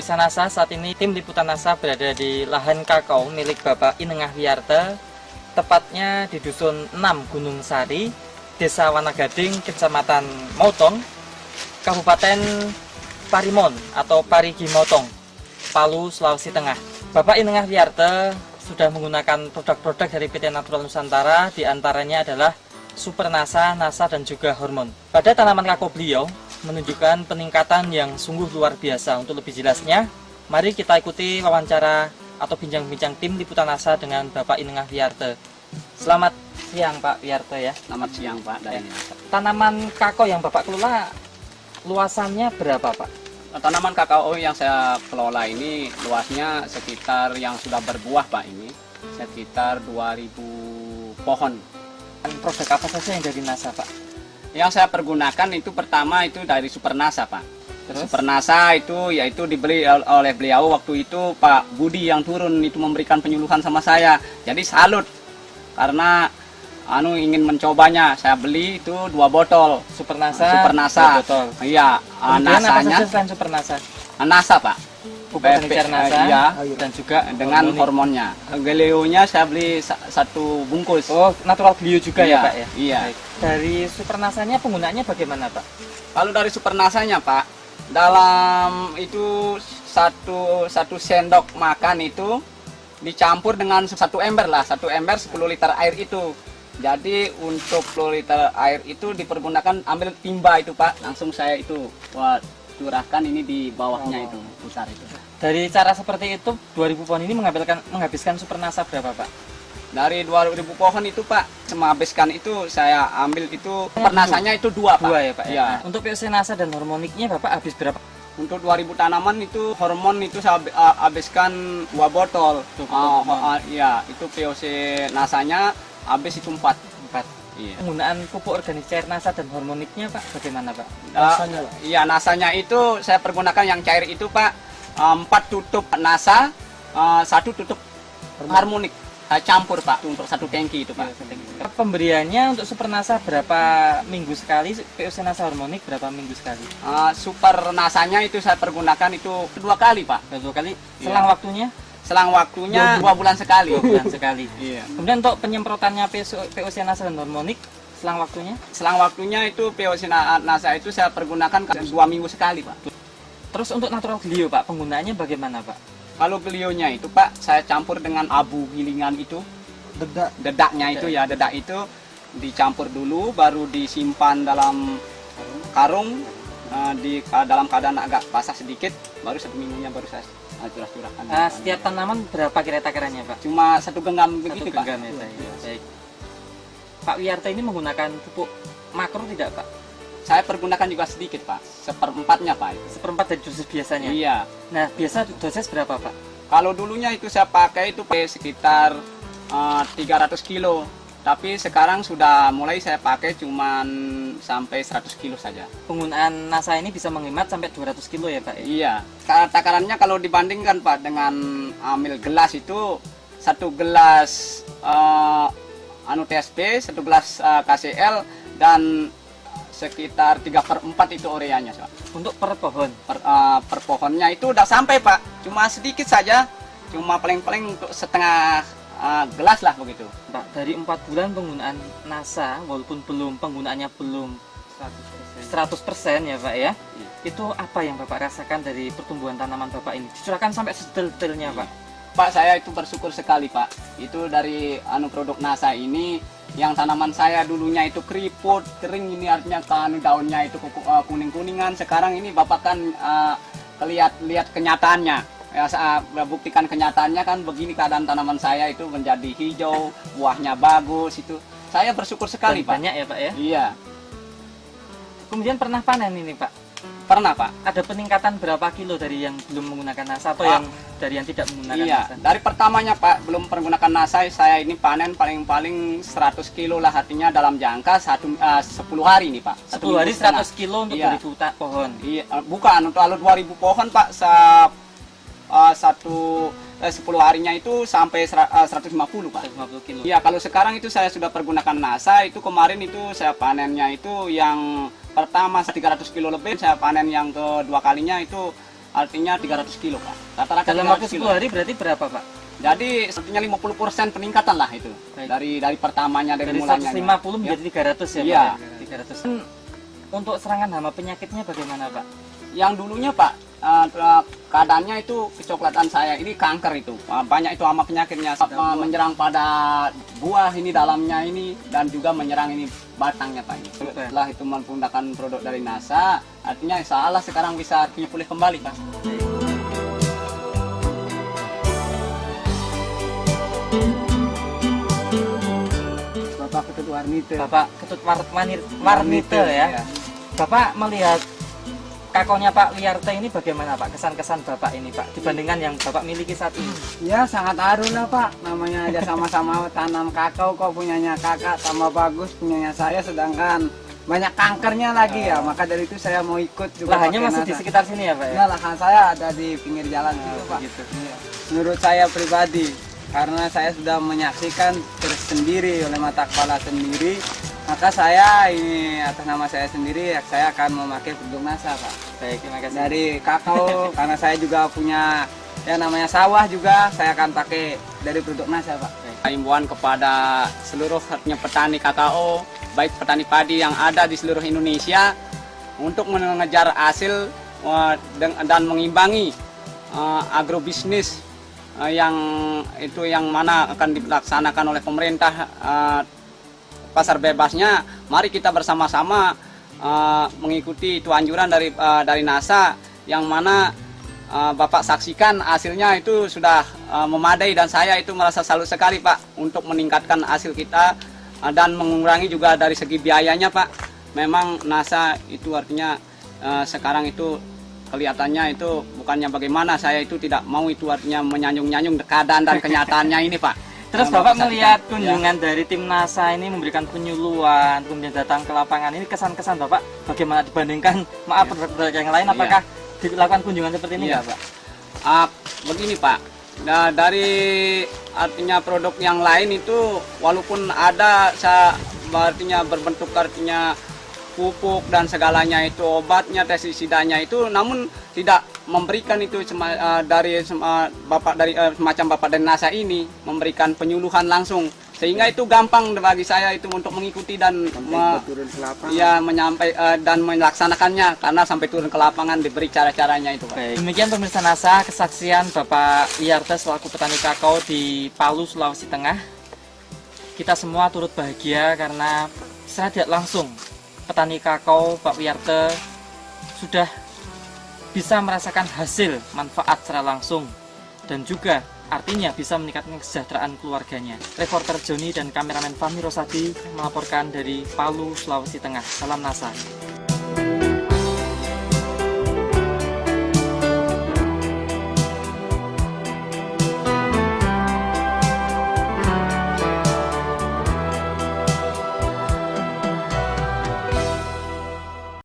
Pemirsa NASA, saat ini tim liputan NASA berada di lahan kakao milik Bapak Inengah Wiyarte, tepatnya di Dusun 6 Gunung Sari, Desa Wanagading, Kecamatan Motong, Kabupaten Parimon atau Parigi Motong, Palu, Sulawesi Tengah. Bapak Inengah Wiyarte sudah menggunakan produk-produk dari PT Natural Nusantara, diantaranya adalah Super NASA, NASA dan juga hormon. Pada tanaman kakao beliau menunjukkan peningkatan yang sungguh luar biasa. Untuk lebih jelasnya, mari kita ikuti wawancara atau bincang-bincang tim liputan NASA dengan Bapak Inengah Wiyarte. Selamat siang Pak Wiyarte ya. Selamat siang Pak. Tanaman kakao yang Bapak kelola luasannya berapa Pak? Tanaman kakao yang saya kelola ini luasnya sekitar yang sudah berbuah Pak, ini sekitar 2000 pohon. Produk apa saja yang dari NASA Pak? Yang saya pergunakan itu pertama itu dari Super NASA Pak. Terus? Super NASA itu yaitu dibeli oleh beliau waktu itu Pak Budi yang turun itu memberikan penyuluhan sama saya. Jadi salut karena ingin mencobanya. Saya beli itu 2 botol Super NASA. Super NASA. 2 botol. Iya, Kemudian apa NASA-nya saja selain Super NASA? NASA Pak. Pupuk furniture NASA iya, dan juga dengan hormonnya. Geleo-nya saya beli 1 bungkus. Oh, natural glio juga Iya, ya Pak ya? iya. Baik. Dari Super NASA-nya penggunaannya bagaimana Pak? Kalau dari Super NASA-nya Pak, dalam itu satu sendok makan itu dicampur dengan 1 ember lah, 1 ember 10 liter air itu. Jadi untuk 10 liter air itu dipergunakan ambil timba itu Pak, langsung saya itu curahkan ini di bawahnya itu, putar itu. Dari cara seperti itu, 2000 pohon ini menghabiskan Super NASA berapa Pak? Dari 2000 pohon itu Pak, menghabiskan itu saya ambil itu pernasanya itu 2 Pak. 2 ya Pak? Ya. Nah, untuk POC NASA dan hormoniknya Bapak habis berapa? Untuk 2000 tanaman itu hormon itu saya habiskan 2 botol. Iya, itu POC NASA-nya habis itu 4. Iya. Penggunaan pupuk organik cair NASA dan hormoniknya Pak bagaimana Pak? Iya, NASA-nya itu saya pergunakan yang cair itu Pak, 4 tutup NASA, 1 tutup harmonik. Saya campur Pak untuk 1 tangki itu Pak. Pemberiannya untuk Super NASA berapa minggu sekali? POC NASA hormonik berapa minggu sekali? Super NASA-nya itu saya pergunakan itu 2 kali Pak. 2 kali. Selang Iya. waktunya? Selang waktunya 2 bulan sekali. 2 bulan sekali. Iya. Kemudian untuk penyemprotannya POC NASA dan hormonik selang waktunya? Selang waktunya itu POC NASA itu saya pergunakan 2 minggu sekali Pak. Terus untuk natural glio Pak, penggunaannya bagaimana Pak? Kalau glionya itu Pak, saya campur dengan abu gilingan itu, dedaknya itu ya, dedak itu dicampur dulu, baru disimpan dalam karung, dalam keadaan agak basah sedikit, baru 1 minggunya baru saya curah-curahkan. Setiap tanaman berapa kira takarannya Pak? Cuma 1 genggam begitu Pak. Genggam ya, baik. Pak Wiyarte ini menggunakan pupuk makro tidak Pak? Saya pergunakan juga sedikit Pak, 1/4-nya Pak. 1/4 dari dosis biasanya? Iya. Nah, biasa dosis berapa Pak? Kalau dulunya itu saya pakai itu sekitar 300 kilo. Tapi sekarang sudah mulai saya pakai cuman sampai 100 kilo saja. Penggunaan NASA ini bisa menghemat sampai 200 kilo ya Pak? Iya. Takarannya kalau dibandingkan Pak dengan ambil gelas itu 1 gelas TSP, 1 gelas KCL dan sekitar 3/4 itu ureanya Pak. Untuk per pohon? Per pohonnya itu udah sampai Pak. Cuma sedikit saja. Cuma paling-paling untuk setengah gelas lah begitu. Pak, dari 4 bulan penggunaan NASA, walaupun penggunaannya belum 100% ya Pak ya, itu apa yang Bapak rasakan dari pertumbuhan tanaman Bapak ini? Dicurahkan sampai sedetailnya Pak. Pak, saya itu bersyukur sekali Pak. Itu dari produk NASA ini, yang tanaman saya dulunya itu keriput, kering, ini artinya daunnya itu kuning-kuningan. Sekarang ini Bapak kan lihat kenyataannya. Ya, saya buktikan kenyataannya kan begini keadaan tanaman saya itu menjadi hijau, buahnya bagus itu. Saya bersyukur sekali Pak. Banyak ya Pak ya? Iya. Kemudian pernah panen ini Pak? Pernah Pak. Ada peningkatan berapa kilo dari yang belum menggunakan NASA atau yang dari yang tidak menggunakan iya, NASA? dari pertamanya Pak belum menggunakan NASA, saya ini panen paling 100 kilo lah, artinya dalam jangka 10 hari nih Pak. 10 hari 100 kilo untuk iya. 2000 pohon? Iya, bukan, untuk 2000 pohon Pak, 10 harinya itu sampai 150 Pak. 150 kilo. Iya, kalau sekarang itu saya sudah pergunakan NASA, itu kemarin itu saya panennya itu yang pertama 300 kilo lebih, saya panen yang kedua kalinya itu artinya 300 kilo Pak. Rata-rata Dalam 300 waktu kilo. 10 hari berarti berapa Pak? Jadi artinya 50% peningkatan lah itu. Baik. Dari pertamanya dari Dari mulanya. 150 Ya. menjadi 300 ya Iya. Pak? 300. Untuk serangan hama penyakitnya bagaimana Pak? Yang dulunya Pak, keadaannya itu kecoklatan saya ini kanker itu. Banyak itu hama penyakitnya menyerang pada buah ini dalamnya ini dan juga menyerang ini batangnya Pak. Setelah itu menggunakan produk dari NASA, artinya insya Allah sekarang bisa pulih kembali Pak. Bapak Ketut Warnite. Bapak Ketut Warnite ya. Iya. Bapak melihat kakonya Pak Wiyarte ini bagaimana Pak? Kesan-kesan Bapak ini Pak dibandingkan yang Bapak miliki saat ini? Ya sangat haru lah Pak, namanya aja sama-sama tanam kakao, kok punyanya kakak tambah bagus, punyanya saya sedangkan banyak kankernya lagi ya, maka dari itu saya mau ikut juga. Lahannya pakai masih di NASA. sekitar sini ya Pak ya? Ya, lahan saya ada di pinggir jalan gitu Pak. Begitu. Iya. Menurut saya pribadi, karena saya sudah menyaksikan tersendiri oleh mata kepala sendiri, maka saya ini atas nama saya sendiri, saya akan memakai produk NASA Pak. Baik, terima kasih. Dari kakao, karena saya juga punya ya namanya sawah juga, saya akan pakai dari produk NASA Pak. Himbauan kepada seluruh artinya petani kakao, baik petani padi yang ada di seluruh Indonesia untuk mengejar hasil dan mengimbangi agrobisnis yang itu yang mana akan dilaksanakan oleh pemerintah pasar bebasnya. Mari kita bersama-sama mengikuti itu anjuran dari NASA yang mana Bapak saksikan hasilnya itu sudah memadai dan saya itu merasa salut sekali Pak untuk meningkatkan hasil kita dan mengurangi juga dari segi biayanya Pak. Memang NASA itu artinya sekarang itu kelihatannya itu bukannya bagaimana, saya itu tidak mau itu artinya menyanjung-nyanjung keadaan dan kenyataannya ini Pak. Terus Yang Bapak saksikan, melihat ya. kunjungan dari tim NASA ini memberikan penyuluhan, kemudian datang ke lapangan ini kesan-kesan Bapak bagaimana dibandingkan produk-produk yang lain? Apakah dilakukan kunjungan seperti ini Iya. nggak Pak? Begini Pak, dari artinya produk yang lain itu walaupun ada artinya berbentuk artinya pupuk dan segalanya itu obatnya, pestisidanya itu, namun tidak memberikan itu semacam Bapak dari NASA ini memberikan penyuluhan langsung, sehingga itu gampang bagi saya itu untuk mengikuti dan Turun ke lapangan. dan melaksanakannya karena sampai turun ke lapangan diberi cara-caranya itu Pak. Baik. Demikian pemirsa NASA, kesaksian Bapak Wiyarte selaku petani kakao di Palu, Sulawesi Tengah. Kita semua turut bahagia karena secara tidak langsung petani kakao Pak Wiyarte sudah bisa merasakan hasil manfaat secara langsung dan juga artinya bisa meningkatkan kesejahteraan keluarganya. Reporter Joni dan kameramen Fahmi Rosadi melaporkan dari Palu, Sulawesi Tengah. Salam NASA.